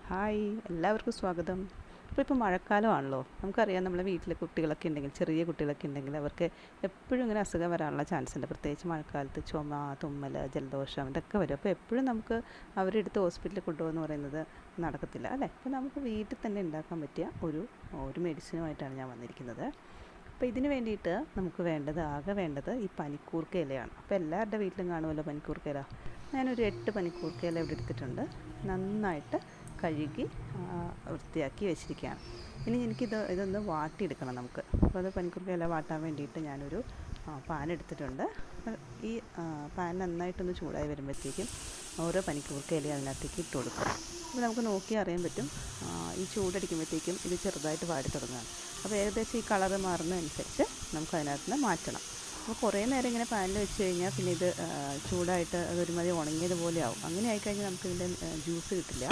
Hi, എല്ലാവർക്കും സ്വാഗതം. ഇപ്പോൾ മഴക്കാലമാണല്ലോ. നമുക്കറിയാം നമ്മളെ വീട്ടിൽ കുട്ടികളൊക്കെ ഉണ്ടെങ്കിൽ, ചെറിയ കുട്ടികളൊക്കെ ഉണ്ടെങ്കിൽ അവർക്ക് എപ്പോഴും ഇങ്ങനെ അസുഖം വരാനുള്ള ചാൻസ് ഉണ്ട്. പ്രത്യേകിച്ച് മഴക്കാലത്ത് ചുമ, തുമ്മൽ, ജലദോഷം ഇതൊക്കെ വരും. അപ്പോൾ എപ്പോഴും നമുക്ക് അവരെ എടുത്ത് ഹോസ്പിറ്റലിൽ കൊണ്ടുപോകുമെന്ന് പറയുന്നത് നടക്കത്തില്ല അല്ലേ. അപ്പോൾ നമുക്ക് വീട്ടിൽ തന്നെ ഉണ്ടാക്കാൻ പറ്റിയ ഒരു മെഡിസിനുമായിട്ടാണ് ഞാൻ വന്നിരിക്കുന്നത്. അപ്പോൾ ഇതിന് വേണ്ടിയിട്ട് നമുക്ക് ആകെ വേണ്ടത് ഈ പനിക്കൂർക്ക ഇലയാണ്. അപ്പോൾ എല്ലാവരുടെ വീട്ടിലും കാണുമല്ലോ പനിക്കൂർക്ക ഇല. ഞാനൊരു 8 പനിക്കൂർക്ക ഇല ഇവിടെ എടുത്തിട്ടുണ്ട്. നന്നായിട്ട് കഴുകി വൃത്തിയാക്കി വെച്ചിരിക്കുകയാണ്. ഇനി ഇതൊന്ന് വാട്ടിയെടുക്കണം നമുക്ക്. അപ്പോൾ അത് പനിക്കൂർക്ക ഇല വാട്ടാൻ വേണ്ടിയിട്ട് ഞാനൊരു പാൻ എടുത്തിട്ടുണ്ട്. ഈ പാൻ നന്നായിട്ടൊന്ന് ചൂടായി വരുമ്പോഴത്തേക്കും ഓരോ പനിക്കൂർക്ക ഇല അതിനകത്തേക്ക് ഇട്ട് കൊടുക്കും. അപ്പോൾ നമുക്ക് നോക്കി അറിയാൻ പറ്റും, ഈ ചൂടടിക്കുമ്പോഴത്തേക്കും ഇത് ചെറുതായിട്ട് വാടി തുടങ്ങുകയാണ്. അപ്പോൾ ഏകദേശം ഈ കളറ് മാറുന്നതനുസരിച്ച് നമുക്ക് അതിനകത്ത് നിന്ന് മാറ്റണം. അപ്പോൾ കുറേ നേരം ഇങ്ങനെ പാനിൽ വെച്ച് കഴിഞ്ഞാൽ പിന്നെ ഇത് ചൂടായിട്ട് അതൊരുമാതിരി ഉണങ്ങിയതുപോലെ ആവും. അങ്ങനെ ആയിക്കഴിഞ്ഞാൽ നമുക്കിതിൻ്റെ ജ്യൂസ് കിട്ടില്ല.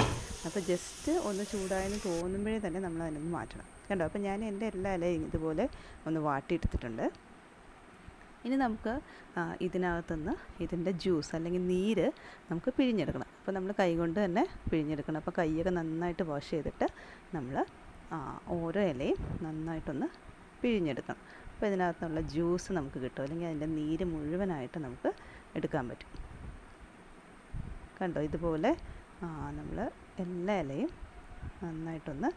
അപ്പോൾ ജസ്റ്റ് ഒന്ന് ചൂടായെന്ന് തോന്നുമ്പോഴേ തന്നെ നമ്മൾ അതിനൊന്ന് മാറ്റണം. കണ്ടോ? അപ്പോൾ ഞാൻ എൻ്റെ എല്ലാ ഇലയും ഇതുപോലെ ഒന്ന് വാട്ടിയെടുത്തിട്ടുണ്ട്. ഇനി നമുക്ക് ഇതിനകത്തുനിന്ന് ഇതിൻ്റെ ജ്യൂസ് അല്ലെങ്കിൽ നീര് നമുക്ക് പിഴിഞ്ഞെടുക്കണം. അപ്പോൾ നമ്മൾ കൈ കൊണ്ട് തന്നെ പിഴിഞ്ഞെടുക്കണം. അപ്പോൾ കൈയൊക്കെ നന്നായിട്ട് വാഷ് ചെയ്തിട്ട് നമ്മൾ ഓരോ ഇലയും നന്നായിട്ടൊന്ന് പിഴിഞ്ഞെടുക്കണം. അപ്പോൾ ഇതിനകത്തുള്ള ജ്യൂസ് നമുക്ക് കിട്ടും, അല്ലെങ്കിൽ അതിൻ്റെ നീര് മുഴുവനായിട്ട് നമുക്ക് എടുക്കാൻ പറ്റും. കണ്ടോ? ഇതുപോലെ നമ്മൾ എല്ലാ ഇലയും നന്നായിട്ടൊന്ന്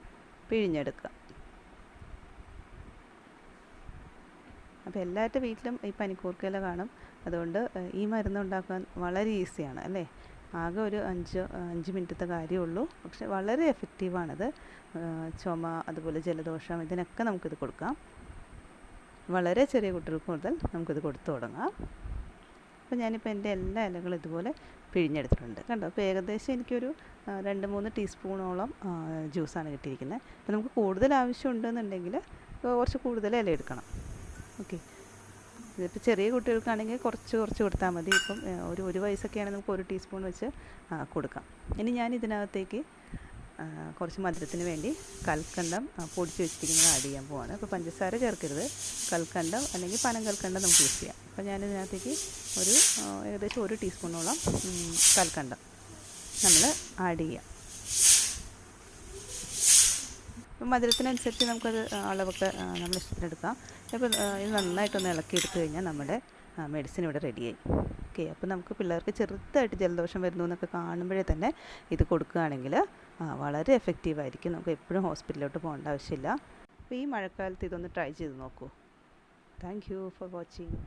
പിഴിഞ്ഞെടുക്കുക. അപ്പോൾ എല്ലാവരുടെ വീട്ടിലും ഈ പനിക്കൂർക്ക ഇല കാണും. അതുകൊണ്ട് ഈ മരുന്ന് ഉണ്ടാക്കാൻ വളരെ ഈസിയാണ് അല്ലേ. ആകെ ഒരു 5 മിനിറ്റത്തെ കാര്യമുള്ളൂ. പക്ഷെ വളരെ എഫക്റ്റീവാണിത്. ചുമ, അതുപോലെ ജലദോഷം, ഇതിനൊക്കെ നമുക്കിത് കൊടുക്കാം. വളരെ ചെറിയ കുട്ടികൾക്ക് മുതൽ നമുക്കിത് കൊടുത്തു തുടങ്ങാം. അപ്പോൾ ഞാനിപ്പോൾ എൻ്റെ എല്ലാ ഇലകളും ഇതുപോലെ പിഴിഞ്ഞെടുത്തിട്ടുണ്ട്. കണ്ടോ? അപ്പോൾ ഏകദേശം എനിക്കൊരു 2-3 ടീസ്പൂണോളം ജ്യൂസാണ് കിട്ടിയിരിക്കുന്നത്. അപ്പോൾ നമുക്ക് കൂടുതൽ ആവശ്യമുണ്ടെന്നുണ്ടെങ്കിൽ കുറച്ച് കൂടുതൽ ഇല എടുക്കണം. ഓക്കെ. ഇതിപ്പോൾ ചെറിയ കുട്ടികൾക്കാണെങ്കിൽ കുറച്ച് കൊടുത്താൽ മതി. ഇപ്പം ഒരു വയസ്സൊക്കെ ആണെങ്കിൽ നമുക്ക് 1 ടീസ്പൂൺ വെച്ച് കൊടുക്കാം. ഇനി ഞാൻ ഇതിനകത്തേക്ക് കുറച്ച് മധുരത്തിന് വേണ്ടി കൽക്കണ്ടം പൊടിച്ച് വെച്ചിരിക്കുന്നത് ആഡ് ചെയ്യാൻ പോവാണ്. അപ്പോൾ പഞ്ചസാര ചേർക്കരുത്. കൽക്കണ്ടം അല്ലെങ്കിൽ പനം കൽക്കണ്ടം നമുക്ക് യൂസ് ചെയ്യാം. അപ്പോൾ ഞാനിതിനകത്തേക്ക് ഏകദേശം 1 ടീസ്പൂണോളം കൽക്കണ്ടം നമ്മൾ ആഡ് ചെയ്യാം. അപ്പോൾ മധുരത്തിനനുസരിച്ച് നമുക്കത് അളവൊക്കെ നമ്മൾ ഇഷ്ടത്തിനെടുക്കാം. അപ്പോൾ ഇത് നന്നായിട്ടൊന്ന് ഇളക്കിയെടുത്ത് കഴിഞ്ഞാൽ നമ്മുടെ മെഡിസിൻ ഇവിടെ റെഡിയായി. ഓക്കെ. അപ്പോൾ നമുക്ക് പിള്ളേർക്ക് ചെറുതായിട്ട് ജലദോഷം വരുന്നു എന്നൊക്കെ കാണുമ്പോഴേ തന്നെ ഇത് കൊടുക്കുകയാണെങ്കിൽ വളരെ എഫക്റ്റീവായിരിക്കും. നമുക്ക് എപ്പോഴും ഹോസ്പിറ്റലിലോട്ട് പോകേണ്ട ആവശ്യമില്ല. അപ്പോൾ ഈ മഴക്കാലത്ത് ഇതൊന്ന് ട്രൈ ചെയ്ത് നോക്കൂ. Thank you for watching.